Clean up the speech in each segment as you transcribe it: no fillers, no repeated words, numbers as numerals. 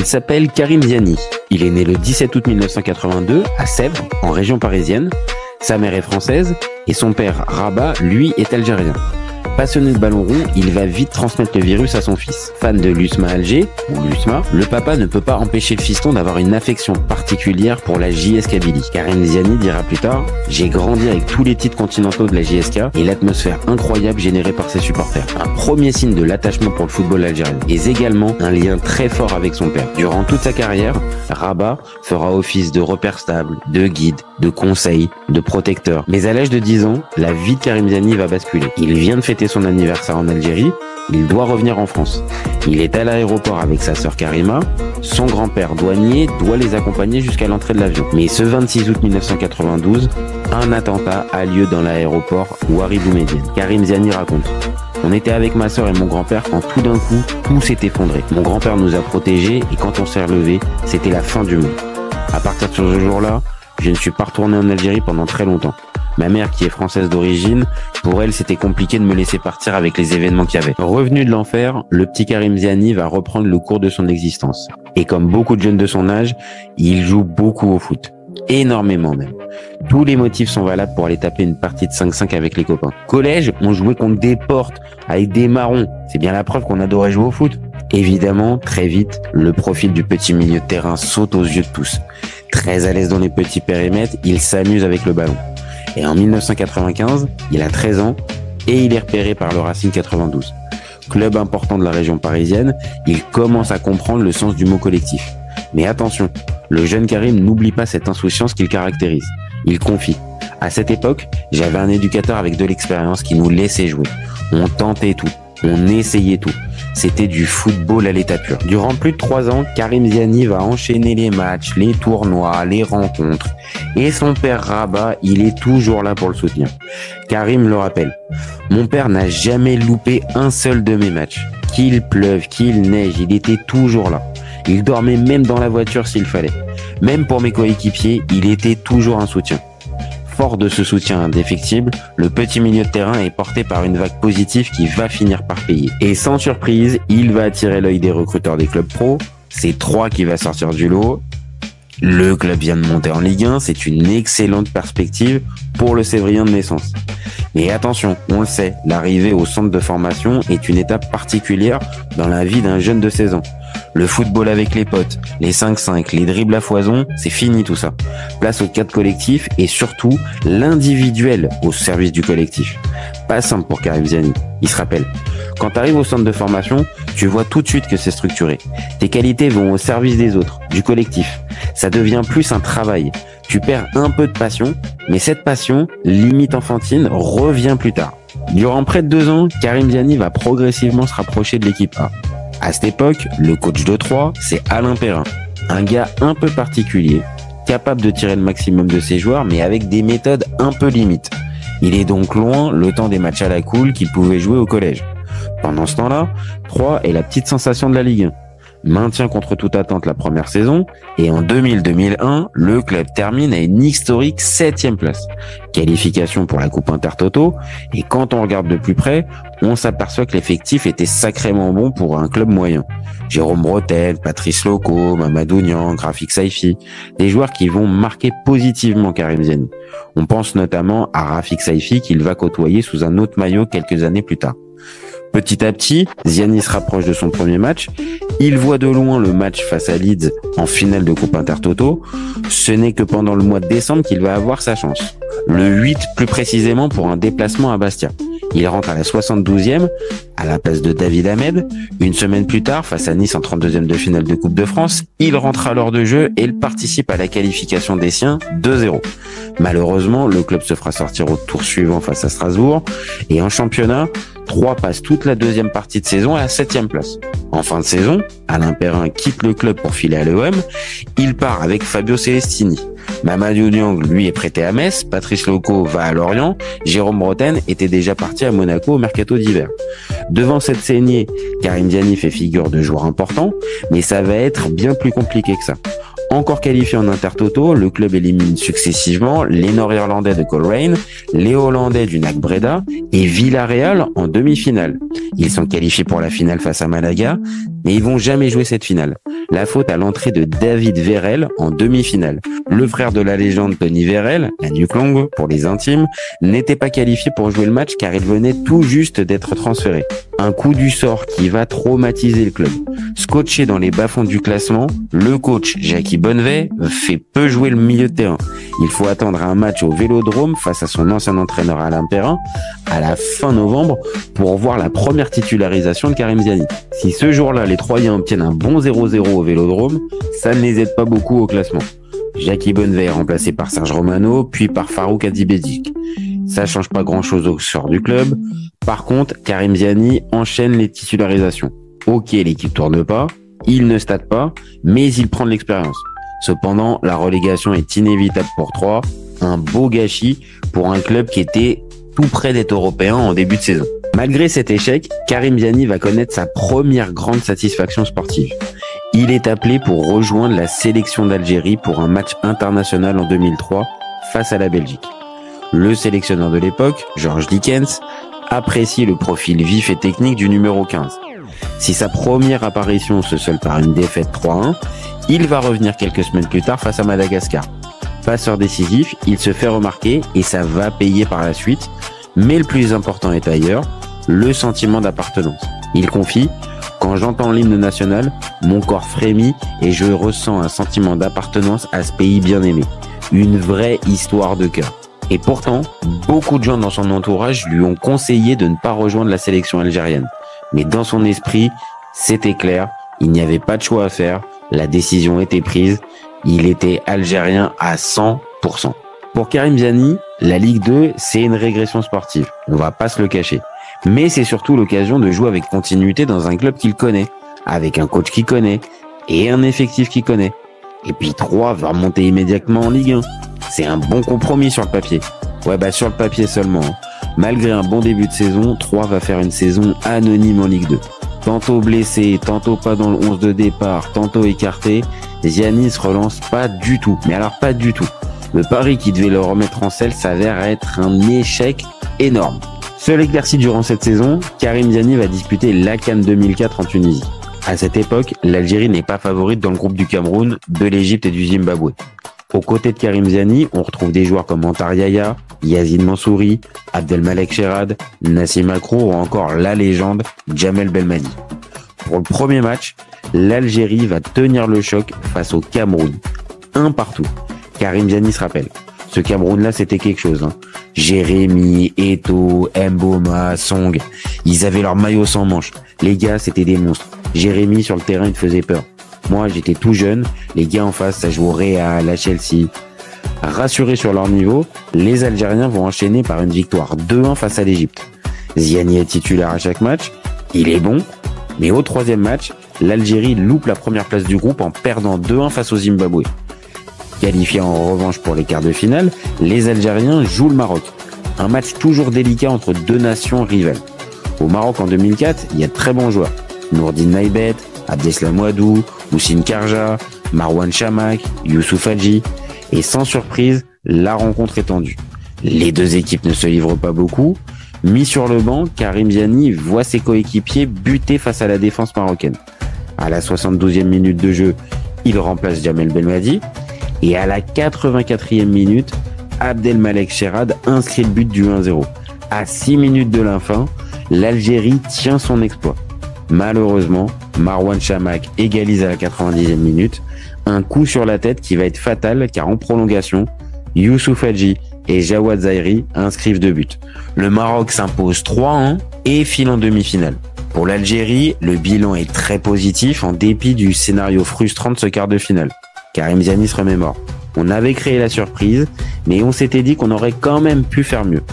s'appelle Karim Ziani. Il est né le 17 août 1982 à Sèvres, en région parisienne. Sa mère est française et son père, Rabat, lui, est algérien. Passionné de ballon rond, il va vite transmettre le virus à son fils. Fan de l'USMA Alger, ou l'USMA, le papa ne peut pas empêcher le fiston d'avoir une affection particulière pour la JS Kabylie. Karim Ziani dira plus tard « J'ai grandi avec tous les titres continentaux de la JSK et l'atmosphère incroyable générée par ses supporters. » Un premier signe de l'attachement pour le football algérien, et également un lien très fort avec son père. Durant toute sa carrière, Rabat fera office de repère stable, de guide, de conseil, de protecteur. Mais à l'âge de 10 ans, la vie de Karim Ziani va basculer. Il vient de fêter son anniversaire en Algérie, il doit revenir en France. Il est à l'aéroport avec sa sœur Karima, son grand-père douanier doit les accompagner jusqu'à l'entrée de l'avion. Mais ce 26 août 1992, un attentat a lieu dans l'aéroport Ouari Boumediene. Karim Ziani raconte « On était avec ma sœur et mon grand-père quand tout d'un coup, tout s'est effondré. Mon grand-père nous a protégés et quand on s'est relevé, c'était la fin du monde. À partir de ce jour-là, je ne suis pas retourné en Algérie pendant très longtemps. Ma mère, qui est française d'origine, pour elle, c'était compliqué de me laisser partir avec les événements qu'il y avait. Revenu de l'enfer, le petit Karim Ziani va reprendre le cours de son existence. Et comme beaucoup de jeunes de son âge, il joue beaucoup au foot. Énormément même. Tous les motifs sont valables pour aller taper une partie de 5-5 avec les copains. Collège, on jouait contre des portes, avec des marrons. C'est bien la preuve qu'on adorait jouer au foot. Évidemment, très vite, le profil du petit milieu de terrain saute aux yeux de tous. Très à l'aise dans les petits périmètres, il s'amuse avec le ballon. Et en 1995, il a 13 ans et il est repéré par le Racing 92. Club important de la région parisienne, il commence à comprendre le sens du mot collectif. Mais attention, le jeune Karim n'oublie pas cette insouciance qui le caractérise. Il confie. À cette époque, j'avais un éducateur avec de l'expérience qui nous laissait jouer. On tentait tout, on essayait tout. C'était du football à l'état pur. Durant plus de 3 ans, Karim Ziani va enchaîner les matchs, les tournois, les rencontres. Et son père Rabat, il est toujours là pour le soutenir. Karim le rappelle. Mon père n'a jamais loupé un seul de mes matchs. Qu'il pleuve, qu'il neige, il était toujours là. Il dormait même dans la voiture s'il fallait. Même pour mes coéquipiers, il était toujours un soutien. Fort de ce soutien indéfectible, le petit milieu de terrain est porté par une vague positive qui va finir par payer. Et sans surprise, il va attirer l'œil des recruteurs des clubs pro. C'est 3 qui va sortir du lot. Le club vient de monter en Ligue 1, c'est une excellente perspective pour le Sévrien de naissance. Mais attention, on le sait, l'arrivée au centre de formation est une étape particulière dans la vie d'un jeune de 16 ans. Le football avec les potes, les 5-5, les dribbles à foison, c'est fini tout ça. Place au cadre collectif et surtout l'individuel au service du collectif. Pas simple pour Karim Ziani, il se rappelle. Quand tu arrives au centre de formation, tu vois tout de suite que c'est structuré. Tes qualités vont au service des autres, du collectif. Ça devient plus un travail. Tu perds un peu de passion, mais cette passion, limite enfantine, revient plus tard. Durant près de 2 ans, Karim Ziani va progressivement se rapprocher de l'équipe A. À cette époque, le coach de 3, c'est Alain Perrin. Un gars un peu particulier, capable de tirer le maximum de ses joueurs, mais avec des méthodes un peu limites. Il est donc loin le temps des matchs à la cool qu'il pouvait jouer au collège. Pendant ce temps-là, 3 est la petite sensation de la Ligue 1. Maintien contre toute attente la première saison, et en 2000-2001, le club termine à une historique 7e place. Qualification pour la Coupe Intertoto, et quand on regarde de plus près, on s'aperçoit que l'effectif était sacrément bon pour un club moyen. Jérôme Bretel, Patrice Loco, Mamadou Niang, Rafik Saifi, des joueurs qui vont marquer positivement Karim Ziani. On pense notamment à Rafik Saifi qu'il va côtoyer sous un autre maillot quelques années plus tard. Petit à petit, Ziani se rapproche de son premier match. Il voit de loin le match face à Leeds en finale de Coupe Intertoto. Ce n'est que pendant le mois de décembre qu'il va avoir sa chance. Le 8 plus précisément pour un déplacement à Bastia. Il rentre à la 72e à la place de David Hamed. Une semaine plus tard, face à Nice en 32e de finale de Coupe de France, il rentre à l'heure de jeu et il participe à la qualification des siens 2-0. Malheureusement, le club se fera sortir au tour suivant face à Strasbourg et en championnat, 3 passe toute la deuxième partie de saison à la 7e place. En fin de saison, Alain Perrin quitte le club pour filer à l'OM. Il part avec Fabio Celestini. Mamadou Niang, lui, est prêté à Metz. Patrice Loco va à Lorient. Jérôme Bretel était déjà parti à Monaco au mercato d'hiver. Devant cette saignée, Karim Ziani fait figure de joueur important, mais ça va être bien plus compliqué que ça. Encore qualifié en Intertoto, le club élimine successivement les Nord-Irlandais de Coleraine, les Hollandais du NAC Breda et Villarreal en demi-finale. Ils sont qualifiés pour la finale face à Malaga, mais ils vont jamais jouer cette finale. La faute à l'entrée de David Verrel en demi-finale. Le frère de la légende Tony Verrel, à Nuklong pour les intimes, n'était pas qualifié pour jouer le match car il venait tout juste d'être transféré. Un coup du sort qui va traumatiser le club. Scotché dans les bas-fonds du classement, le coach Jackie Bonnevay fait peu jouer le milieu de terrain. Il faut attendre un match au Vélodrome face à son ancien entraîneur Alain Perrin à la fin novembre pour voir la première titularisation de Karim Ziani. Si ce jour-là, les Troyens obtiennent un bon 0-0 au Vélodrome, ça ne les aide pas beaucoup au classement. Jackie Bonnevay est remplacé par Serge Romano, puis par Farouk Hadjibedzic. Ça change pas grand-chose au sort du club. Par contre, Karim Ziani enchaîne les titularisations. Ok, l'équipe tourne pas, il ne stade pas, mais il prend de l'expérience. Cependant, la relégation est inévitable pour Troyes, un beau gâchis pour un club qui était tout près d'être européen en début de saison. Malgré cet échec, Karim Ziani va connaître sa première grande satisfaction sportive. Il est appelé pour rejoindre la sélection d'Algérie pour un match international en 2003 face à la Belgique. Le sélectionneur de l'époque, George Dickens, apprécie le profil vif et technique du numéro 15. Si sa première apparition se solde par une défaite 3-1, il va revenir quelques semaines plus tard face à Madagascar. Passeur décisif, il se fait remarquer et ça va payer par la suite, mais le plus important est ailleurs, le sentiment d'appartenance. Il confie « Quand j'entends l'hymne national, mon corps frémit et je ressens un sentiment d'appartenance à ce pays bien aimé. Une vraie histoire de cœur. » Et pourtant, beaucoup de gens dans son entourage lui ont conseillé de ne pas rejoindre la sélection algérienne. Mais dans son esprit, c'était clair, il n'y avait pas de choix à faire, la décision était prise, il était algérien à 100%. Pour Karim Ziani, la Ligue 2, c'est une régression sportive, on va pas se le cacher. Mais c'est surtout l'occasion de jouer avec continuité dans un club qu'il connaît, avec un coach qu'il connaît et un effectif qu'il connaît. Et puis Troyes va remonter immédiatement en Ligue 1. C'est un bon compromis sur le papier. Ouais, sur le papier seulement. Malgré un bon début de saison, Troyes va faire une saison anonyme en Ligue 2. Tantôt blessé, tantôt pas dans le 11 de départ, tantôt écarté, Ziani se relance pas du tout. Mais alors pas du tout. Le pari qui devait le remettre en selle s'avère être un échec énorme. Seul éclairci durant cette saison, Karim Ziani va disputer la CAN 2004 en Tunisie. À cette époque, l'Algérie n'est pas favorite dans le groupe du Cameroun, de l'Égypte et du Zimbabwe. Aux côtés de Karim Ziani, on retrouve des joueurs comme Antar Yahya, Yazid Mansouri, Abdelmalek Cherad, Nassim Akrou ou encore la légende Djamel Belmadi. Pour le premier match, l'Algérie va tenir le choc face au Cameroun. 1 partout. Karim Ziani se rappelle. Ce Cameroun-là, c'était quelque chose. Jérémy, Eto'o, Mboma, Song, ils avaient leur maillot sans manches. Les gars, c'était des monstres. Jérémy, sur le terrain, il faisait peur. Moi, j'étais tout jeune. Les gars en face, ça joue au Real, à Chelsea. Rassurés sur leur niveau, les Algériens vont enchaîner par une victoire 2-1 face à l'Égypte. Ziani est titulaire à chaque match. Il est bon. Mais au troisième match, l'Algérie loupe la première place du groupe en perdant 2-1 face au Zimbabwe. Qualifiés en revanche pour les quarts de finale, les Algériens jouent le Maroc. Un match toujours délicat entre deux nations rivales. Au Maroc en 2004, il y a de très bons joueurs. Nourdine Naïbet, Abdeslam Ouadou, Moussine Karja, Marwan Chamak, Youssouf Hadji. Et sans surprise, la rencontre est tendue. Les deux équipes ne se livrent pas beaucoup. Mis sur le banc, Karim Ziani voit ses coéquipiers buter face à la défense marocaine. À la 72e minute de jeu, il remplace Djamel Belmadi. Et à la 84e minute, Abdelmalek Cherad inscrit le but du 1-0. À 6 minutes de la fin, l'Algérie tient son exploit. Malheureusement, Marwan Chamak égalise à la 90e minute. Un coup sur la tête qui va être fatal car en prolongation, Youssouf Hadji et Jawad Zaïri inscrivent 2 buts. Le Maroc s'impose 3-1 et file en demi-finale. Pour l'Algérie, le bilan est très positif en dépit du scénario frustrant de ce quart de finale. Karim Ziani se remémore. On avait créé la surprise, mais on s'était dit qu'on aurait quand même pu faire mieux.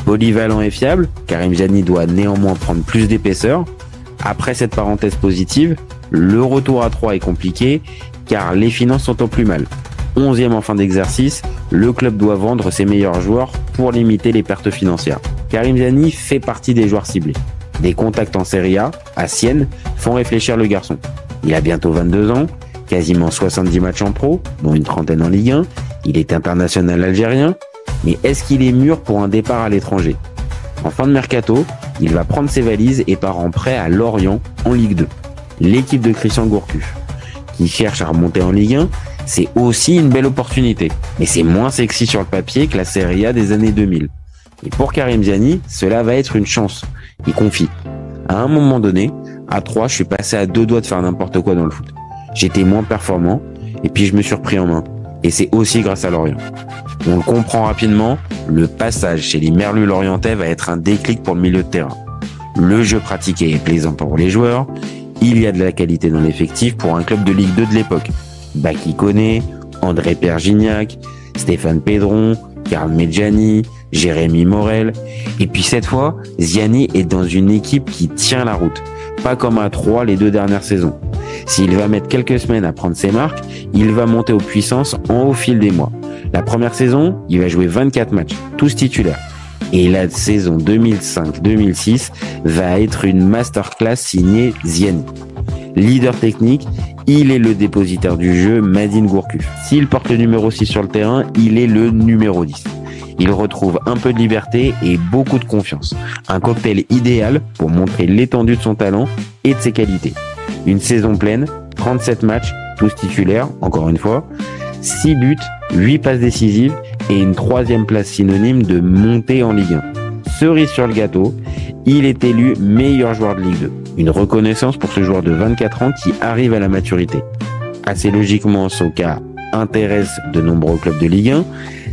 Polyvalent et fiable, Karim Ziani doit néanmoins prendre plus d'épaisseur. Après cette parenthèse positive, le retour à 3 est compliqué car les finances sont au plus mal. 11e en fin d'exercice, le club doit vendre ses meilleurs joueurs pour limiter les pertes financières. Karim Ziani fait partie des joueurs ciblés. Des contacts en Serie A, à Sienne, font réfléchir le garçon. Il a bientôt 22 ans, quasiment 70 matchs en pro, dont une trentaine en Ligue 1. Il est international algérien, mais est-ce qu'il est mûr pour un départ à l'étranger? En fin de mercato, il va prendre ses valises et part en prêt à Lorient en Ligue 2. L'équipe de Christian Gourcuff, qui cherche à remonter en Ligue 1, c'est aussi une belle opportunité. Mais c'est moins sexy sur le papier que la Serie A des années 2000. Et pour Karim Ziani, cela va être une chance. Il confie. À un moment donné, à 3, je suis passé à 2 doigts de faire n'importe quoi dans le foot. J'étais moins performant, et puis je me suis repris en main. Et c'est aussi grâce à Lorient. On le comprend rapidement, le passage chez les Merlus lorientais va être un déclic pour le milieu de terrain. Le jeu pratiqué est plaisant pour les joueurs, il y a de la qualité dans l'effectif pour un club de Ligue 2 de l'époque. Baki Koné, André Pergignac, Stéphane Pedron, Karl Medjani, Jérémy Morel. Et puis cette fois, Ziani est dans une équipe qui tient la route. Pas comme à 3 les 2 dernières saisons. S'il va mettre quelques semaines à prendre ses marques, il va monter aux puissances au fil des mois. La première saison, il va jouer 24 matchs, tous titulaires. Et la saison 2005-2006 va être une masterclass signée Ziani. Leader technique, il est le dépositaire du jeu Madine Gourcuff. S'il porte le numéro 6 sur le terrain, il est le numéro 10. Il retrouve un peu de liberté et beaucoup de confiance. Un cocktail idéal pour montrer l'étendue de son talent et de ses qualités. Une saison pleine, 37 matchs, tous titulaires, encore une fois, 6 buts, 8 passes décisives et une 3e place synonyme de montée en Ligue 1. Cerise sur le gâteau, il est élu meilleur joueur de Ligue 2. Une reconnaissance pour ce joueur de 24 ans qui arrive à la maturité. Assez logiquement, son cas intéresse de nombreux clubs de Ligue 1.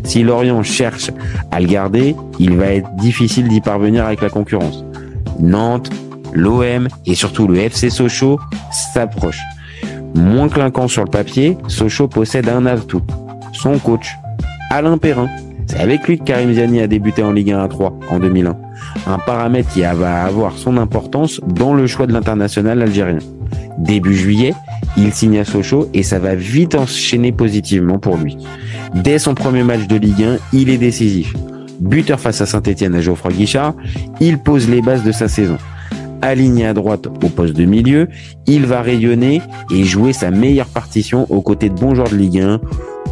Si Lorient cherche à le garder, il va être difficile d'y parvenir avec la concurrence. Nantes, l'OM et surtout le FC Sochaux s'approchent. Moins clinquant sur le papier, Sochaux possède un atout, son coach, Alain Perrin. C'est avec lui que Karim Ziani a débuté en Ligue 1 à 3 en 2001. Un paramètre qui va avoir son importance dans le choix de l'international algérien. Début juillet, il signe à Sochaux et ça va vite enchaîner positivement pour lui. Dès son premier match de Ligue 1, il est décisif. Buteur face à Saint-Etienne à Geoffroy Guichard, il pose les bases de sa saison. Aligné à droite au poste de milieu, il va rayonner et jouer sa meilleure partition aux côtés de bons joueurs de Ligue 1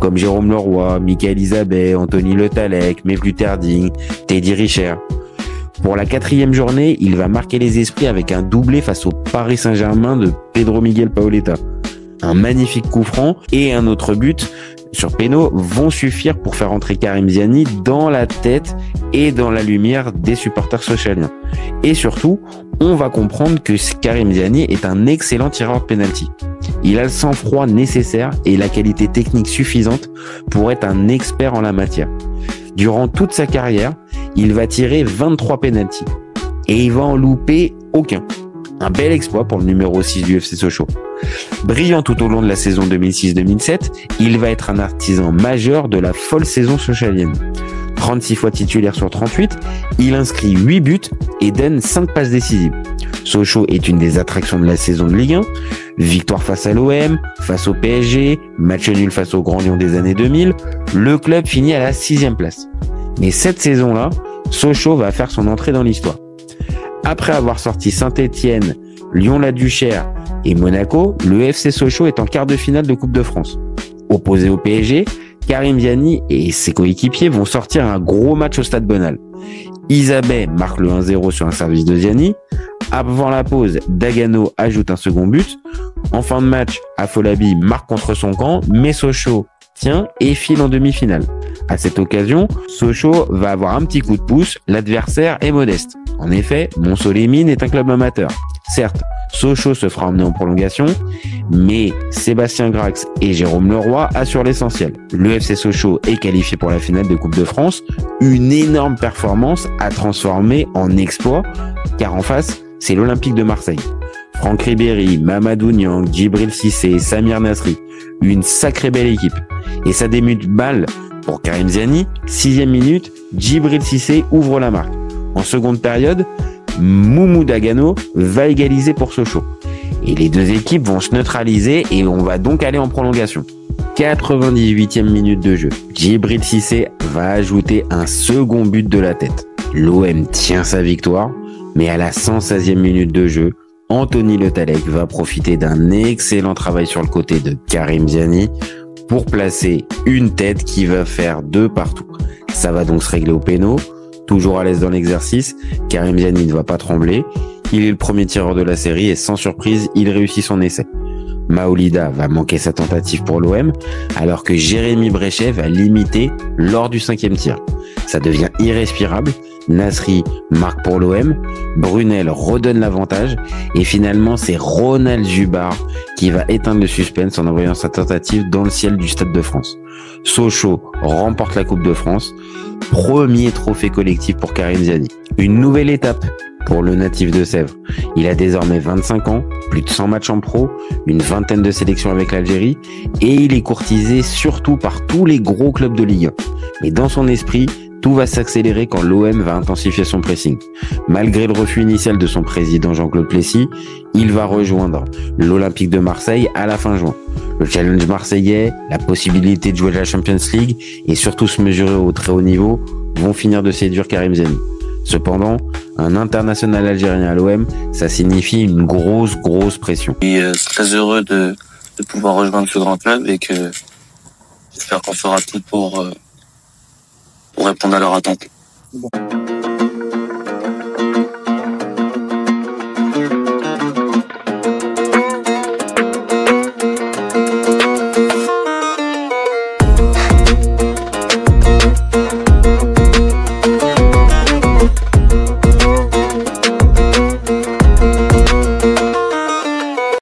comme Jérôme Leroy, Michael Isabet, Anthony Le Tallec, Mevlut Terding, Teddy Richer. Pour la 4e journée, il va marquer les esprits avec un doublé face au Paris Saint-Germain de Pedro Miguel Paoletta. Un magnifique coup franc et un autre but sur péno vont suffire pour faire entrer Karim Ziani dans la tête et dans la lumière des supporters socialiens. Et surtout, on va comprendre que Karim Ziani est un excellent tireur de pénalty. Il a le sang-froid nécessaire et la qualité technique suffisante pour être un expert en la matière. Durant toute sa carrière, il va tirer 23 pénaltys et il va en louper aucun. Un bel exploit pour le numéro 6 du FC Sochaux. Brillant tout au long de la saison 2006-2007, il va être un artisan majeur de la folle saison sochalienne. 36 fois titulaire sur 38, il inscrit 8 buts et donne 5 passes décisives. Sochaux est une des attractions de la saison de Ligue 1. Victoire face à l'OM, face au PSG, match nul face au Grand Lyon des années 2000, le club finit à la 6e place. Mais cette saison-là, Sochaux va faire son entrée dans l'histoire. Après avoir sorti Saint-Etienne, Lyon-la-Duchère et Monaco, le FC Sochaux est en quart de finale de Coupe de France. Opposé au PSG, Karim Ziani et ses coéquipiers vont sortir un gros match au Stade Bonal. Isabet marque le 1-0 sur un service de Ziani. Avant la pause, Dagano ajoute un second but. En fin de match, Afolabi marque contre son camp, mais Sochaux tient et file en demi-finale. À cette occasion, Sochaux va avoir un petit coup de pouce, l'adversaire est modeste. En effet, Montceau-les-Mines est un club amateur. Certes, Sochaux se fera emmener en prolongation, mais Sébastien Grax et Jérôme Leroy assurent l'essentiel. Le FC Sochaux est qualifié pour la finale de Coupe de France, une énorme performance à transformer en exploit, car en face, c'est l'Olympique de Marseille. Franck Ribéry, Mamadou Niang, Djibril Cissé, Samir Nasri, une sacrée belle équipe. Et ça débute mal pour Karim Ziani, 6e minute, Djibril Cissé ouvre la marque. En seconde période, Moumou Dagano va égaliser pour Sochaux. Et les deux équipes vont se neutraliser et on va donc aller en prolongation. 98e minute de jeu. Djibril Cissé va ajouter un second but de la tête. L'OM tient sa victoire, mais à la 116e minute de jeu, Anthony Le Tallec va profiter d'un excellent travail sur le côté de Karim Ziani pour placer une tête qui va faire 2 partout. Ça va donc se régler au péno. Toujours à l'aise dans l'exercice, Karim Ziani ne va pas trembler. Il est le premier tireur de la série et sans surprise, il réussit son essai. Maolida va manquer sa tentative pour l'OM, alors que Jérémy Bréchet va limiter lors du 5e tir. Ça devient irrespirable. Nasri marque pour l'OM, Brunel redonne l'avantage et finalement c'est Ronald Jubard qui va éteindre le suspense en envoyant sa tentative dans le ciel du Stade de France. Sochaux remporte la Coupe de France, premier trophée collectif pour Karim Ziani. Une nouvelle étape pour le natif de Sèvres. Il a désormais 25 ans, plus de 100 matchs en pro, une vingtaine de sélections avec l'Algérie et il est courtisé surtout par tous les gros clubs de Ligue 1. Mais dans son esprit, tout va s'accélérer quand l'OM va intensifier son pressing. Malgré le refus initial de son président Jean-Claude Plessis, il va rejoindre l'Olympique de Marseille à la fin juin. Le challenge marseillais, la possibilité de jouer la Champions League et surtout se mesurer au très haut niveau vont finir de séduire Karim Ziani. Cependant, un international algérien à l'OM, ça signifie une grosse pression. Je suis très heureux de pouvoir rejoindre ce grand club et que j'espère qu'on fera tout pour répondre à leurs attentes.